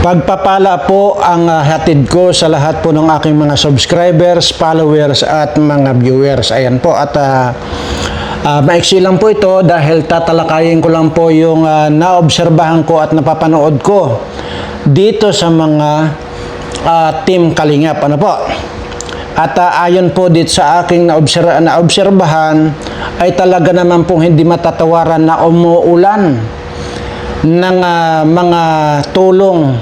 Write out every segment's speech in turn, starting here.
Pagpapala po ang hatid ko sa lahat po ng aking mga subscribers, followers at mga viewers. Ayan po at maiksi lang po ito dahil tatalakayin ko lang po yung naobserbahan ko at napapanood ko dito sa mga Team Kalingap. Ano po? At ayon po dito sa aking naobserbahan ay talaga naman pong hindi matatawaran na umuulan ng mga tulong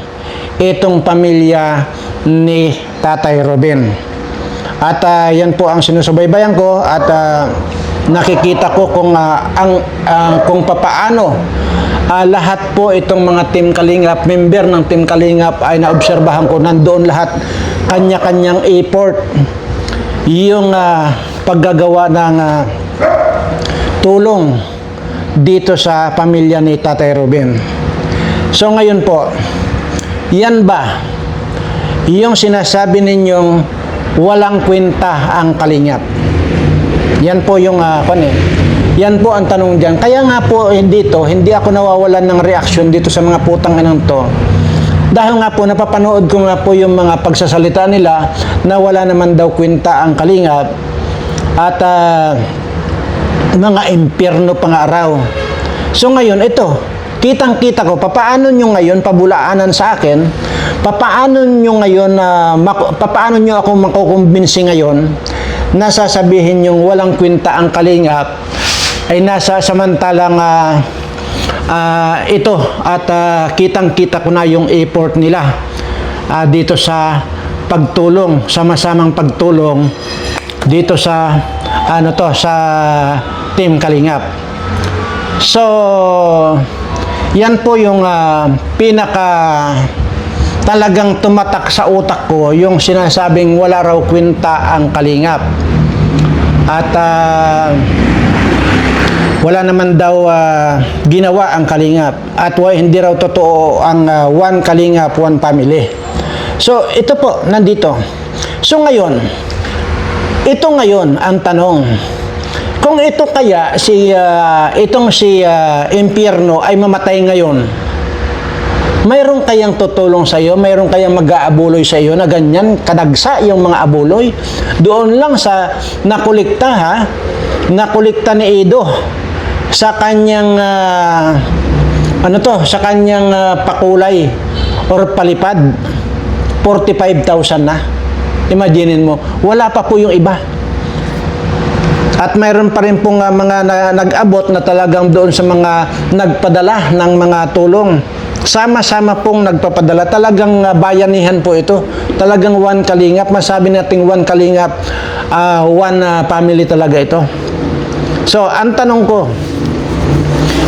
itong pamilya ni Tatay Robin. At yan po ang sinusubaybayan ko at nakikita ko kung papaano lahat po itong mga Team Kalingap, member ng Team Kalingap ay naobserbahan ko nandoon lahat kanya-kanyang effort yung paggagawa ng tulong dito sa pamilya ni Tatay Robin. So ngayon po, yan ba yung sinasabi ninyong walang kwenta ang Kalingap? Yan po yung yan po ang tanong dyan. Kaya nga po hindi ako nawawalan ng reaksyon dito sa mga putang inang to. Dahil nga po napapanood ko nga po yung mga pagsasalita nila na wala naman daw kwenta ang Kalingap at mga impyerno pang-araw. So ngayon, ito, kitang-kita ko, papaano nyo ngayon pabulaanan sa akin, papaano nyo ngayon, papaano nyo ako makukumbinsi ngayon na sasabihin yung walang kwenta ang Kalingap ay nasa samantalang ito at kitang-kita ko na yung effort nila dito sa pagtulong, sama-samang pagtulong dito sa sa Team Kalingap. So, yan po yung pinaka talagang tumatak sa utak ko, yung sinasabing wala raw kwenta ang Kalingap. At wala naman daw ginawa ang Kalingap. At hindi raw totoo ang one Kalingap, one family. So, ito po, nandito. So, ngayon, ito ngayon ang tanong. Kung ito kaya itong si impyerno ay mamatay ngayon, mayroon kayang tutulong sa iyo, mayroon kayang mag-aabuloy sa iyo na ganyan kadagsa yung mga abuloy doon lang sa nakulikta ni Ido sa kanyang sa kanyang pakulay or palipad 45,000 na. Imaginin mo, wala pa po yung iba. At mayroon pa rin pong mga nag-abot na talagang doon sa mga nagpadala ng mga tulong. Sama-sama pong nagpapadala. Talagang bayanihan po ito. Talagang one Kalingap. Masabi natin one Kalingap, one family talaga ito. So, ang tanong ko,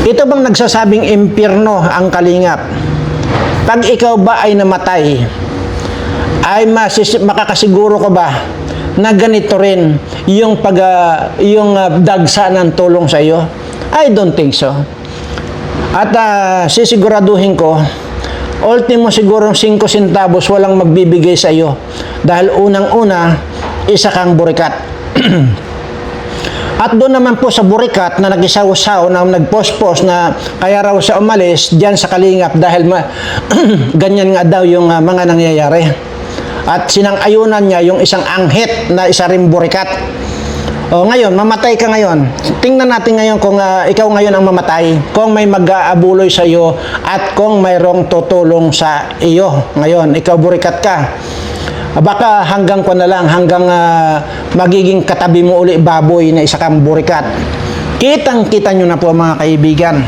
ito bang nagsasabing impyerno ang Kalingap? Pag ikaw ba ay namatay, ay makakasiguro ka ba na ganito rin yung dagsa ng tulong sa iyo? I don't think so. At sisiguraduhin ko, ultimo siguro 5 centavos walang magbibigay sa iyo. Dahil unang-una, isa kang burikat. At doon naman po sa burikat na nag-isaw-saw na nag-post-post na kaya raw siya umalis diyan sa Kalingap dahil ganyan nga daw yung mga nangyayari. At sinang-ayunan niya yung isang anghit na isa rin burikat. O ngayon, mamatay ka ngayon. Tingnan natin ngayon kung ikaw ngayon ang mamatay, kung may mag-aabuloy sa iyo at kung mayroong tutulong sa iyo. Ngayon, ikaw burikat ka. Baka hanggang hanggang magiging katabi mo uli baboy na isa kang burikat. Kitang-kita nyo na po mga kaibigan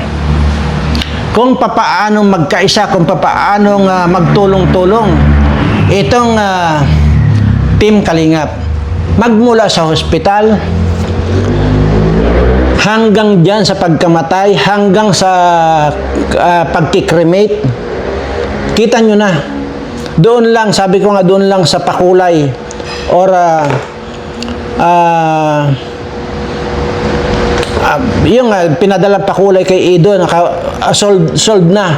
kung papaano magkaisa, kung papaano magtulong-tulong itong Team Kalingap. Magmula sa hospital hanggang dyan sa pagkamatay, hanggang sa pagkikremate. Kita nyo na. Doon lang, sabi ko nga, doon lang sa pakulay or yung pinadalang pakulay kay Ido, sold na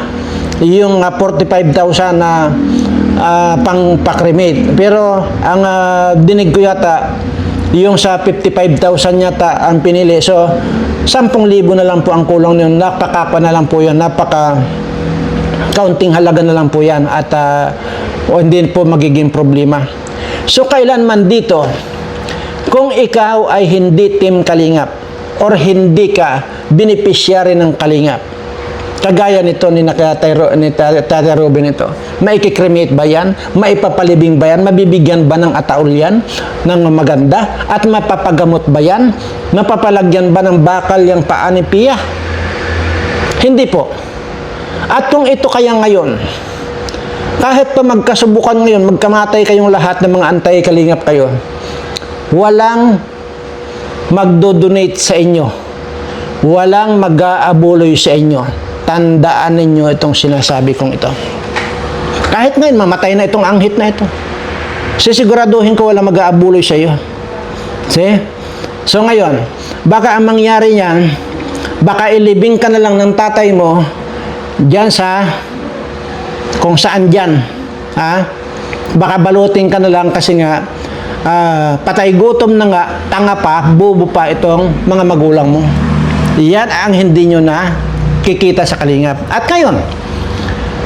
yung 45,000 na pang-cremate. Pero ang dinig ko yata, yung sa 55,000 yata ang pinili. So, 10,000 na lang po ang kulang niyon. Napakapa na lang po yun. kaunting halaga na lang po yan at hindi po magiging problema. So kailanman dito, kung ikaw ay hindi Team Kalingap or hindi ka beneficiary ng Kalingap, kagaya nito ni Tatay Robin ito, maikikremate ba yan? Maipapalibing ba yan? Mabibigyan ba ng ataol yan ng maganda? At mapapagamot ba yan? Mapapalagyan ba ng bakal yung paa ni Pia? Hindi po. At kung ito kaya ngayon, kahit pa magkasubukan ngayon, magkamatay kayong lahat ng mga antay-kalingap kayo, walang magdo-donate sa inyo. Walang mag-aabuloy sa inyo. Tandaan ninyo itong sinasabi kong ito. Kahit ngayon, mamatay na itong anghit na ito. Sisiguraduhin ko walang mag-aabuloy sa iyo. See? So ngayon, baka ang mangyari niyan, baka ilibing ka na lang ng tatay mo diyan sa kung saan diyan. Ha? Baka balutin ka na lang kasi nga patay gutom na nga, tanga pa, bubo pa itong mga magulang mo. Yan ang hindi nyo na kikita sa Kalingap. At ngayon,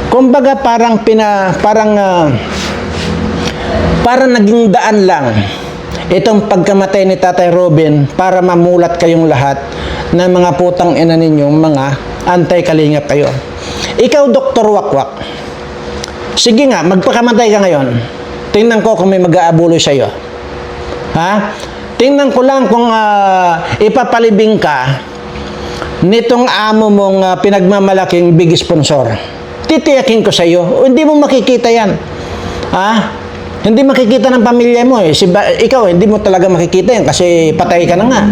kumbaga parang naging daan lang itong pagkamatay ni Tatay Robin para mamulat kayong lahat ng mga putang ina ninyong mga antay-Kalingap kayo. Ikaw, Dr. Wakwak, sige nga, magpakamatay ka ngayon. Tingnan ko kung may mag-aabuloy sa iyo. Ha? Tingnan ko lang kung ipapalibing ka nitong amo mong pinagmamalaking big sponsor. Titiyakin ko sa iyo, hindi mo makikita yan. Ha? Hindi makikita ng pamilya mo eh. Ikaw, hindi mo talaga makikita yan kasi patay ka na nga.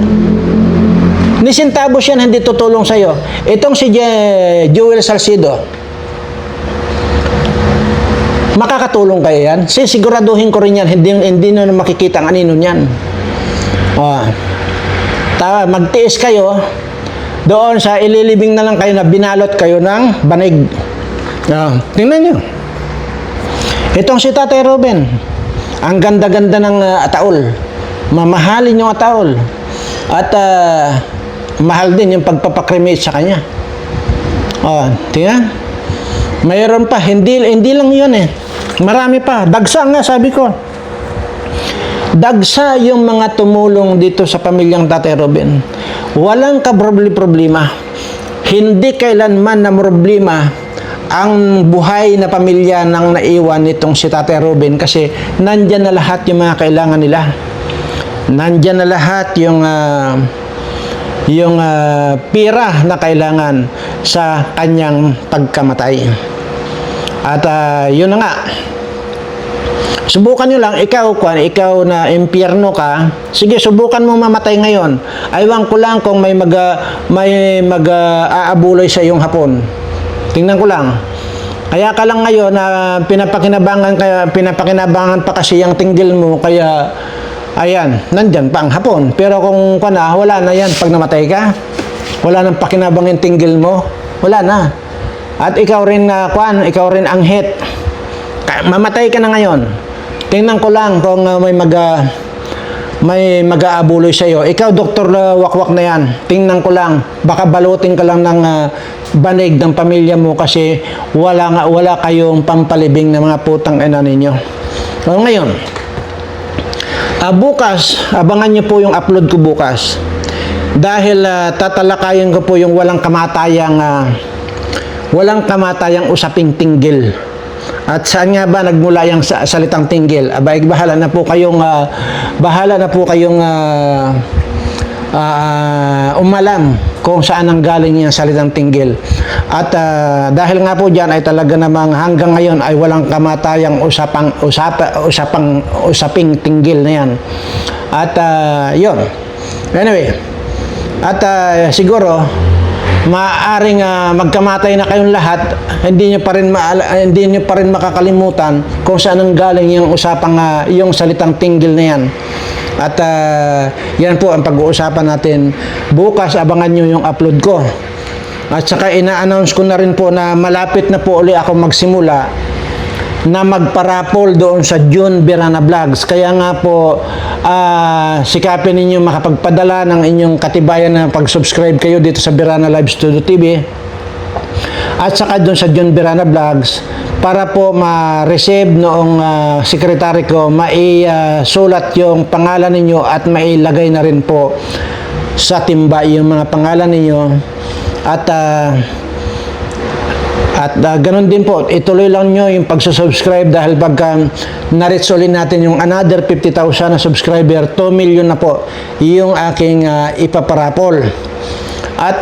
Ni centavos yan, hindi tutulong sa iyo. Itong si Joel Salcido, makakatulong kayo yan? Siguraduhin ko rin yan, hindi na makikita ang anino niyan. Magtiis kayo, doon sa ililibing na lang kayo na binalot kayo ng banig. Tingnan nyo. Itong si Tatay Robin, ang ganda-ganda ng ataol. Mamahalin yung ataol. At mahal din yung pagpapakremate sa kanya. Tingnan. Mayroon pa, hindi lang yun eh. Marami pa. Dagsa nga, sabi ko. Dagsa yung mga tumulong dito sa pamilyang Tatay Robin. Walang kaproblema. Hindi kailanman na problema ang buhay na pamilya ng naiwan nitong si Tatay Robin kasi nandyan na lahat yung mga kailangan nila. Nandyan na lahat yung pira na kailangan sa kanyang pagkamatay. At yun na nga. Subukan nyo lang, ikaw na impyerno ka, sige, subukan mo mamatay ngayon. Aywan ko lang kung may mag-aabuloy sa iyong hapon. Tingnan ko lang. Kaya ka lang ngayon na pinapakinabangan pa kasi yung tinggil mo, kaya ayan, nandyan pa ang hapon. Pero kung wala na yan, pag namatay ka, wala nang pakinabang yung tinggil mo, wala na. At ikaw rin anghit. Mamatay ka na ngayon. Tingnan ko lang kung may mag-aabuloy sa iyo. Ikaw, Dr. Wakwak na yan. Tingnan ko lang. Baka balutin ka lang ng banig ng pamilya mo kasi wala kayong pampalibing ng mga putang ina ninyo. So, ngayon, bukas, abangan nyo po yung upload ko bukas. Dahil tatalakayin ko po yung walang kamatayang usaping tinggil. At saan nga ba nagmula yung salitang tinggil? Bahala na po kayong umalam kung saan ang galing yung salitang tinggil. At dahil nga po dyan ay talaga namang hanggang ngayon ay walang kamatayang usaping tinggil na yan. At yun. Anyway, at siguro maaaring magkamatay na kayong lahat, hindi nyo pa rin makakalimutan kung saan ang galing yung yung salitang tinggil na yan. At yan po ang pag-uusapan natin bukas. Abangan nyo yung upload ko. At saka ina-announce ko na rin po na malapit na po uli ako magsimula na magparapol doon sa June Birana Vlogs. Kaya nga po, sikapin ninyo makapagpadala ng inyong katibayan na pag-subscribe kayo dito sa Birana Live Studio TV. at saka doon sa John Birana Vlogs para po ma-receive noong sekretary ko, sulat yung pangalan ninyo at mailagay na rin po sa timba yung mga pangalan ninyo at ganun din po, ituloy lang nyo yung pagsusubscribe dahil pagka na-reach ulit natin yung another 50,000 na subscriber, 2 million na po yung aking ipaparapol. At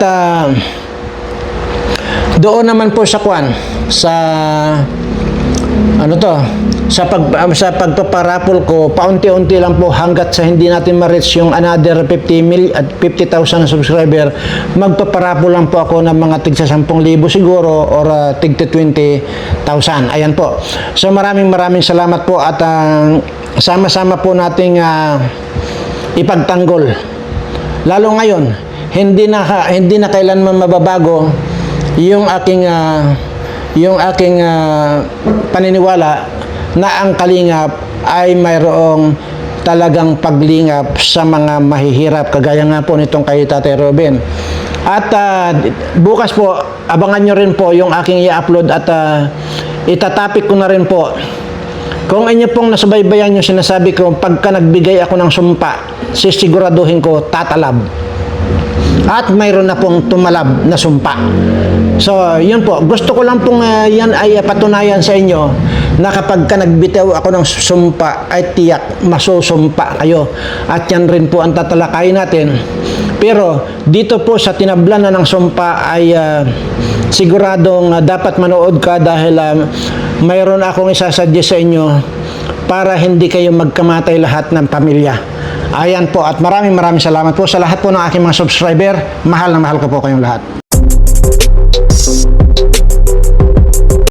doon naman po sa sa pagpaparapol ko, paunti-unti lang po hanggat sa hindi natin ma-reach yung another 50,000 na subscriber, magpaparapol lang po ako ng mga tigsa 10,000 siguro or tigta 20,000. Ayan po. So maraming salamat po at sama-sama po nating ipagtanggol. Lalo ngayon, hindi na kailanman mababago yung aking paniniwala na ang Kalingap ay mayroong talagang paglingap sa mga mahihirap, kagaya nga po nitong kay Tatay Robin. At bukas po, abangan nyo rin po yung aking i-upload at itatapik ko na rin po. Kung inyo pong nasubaybayan yung sinasabi ko, pagka nagbigay ako ng sumpa, sisiguraduhin ko tatalab. At mayroon na pong tumalab na sumpa. So, yun po. Gusto ko lang pong yan ay patunayan sa inyo na kapag ka nagbitaw ako ng sumpa, ay tiyak masusumpa kayo. At yan rin po ang tatalakayin natin. Pero, dito po sa tinablan na ng sumpa ay siguradong dapat manood ka dahil mayroon akong isasuggest sa inyo para hindi kayo magkamatay lahat ng pamilya. Ayan po, at maraming salamat po sa lahat po ng aking mga subscriber. Mahal na mahal ko po kayong lahat.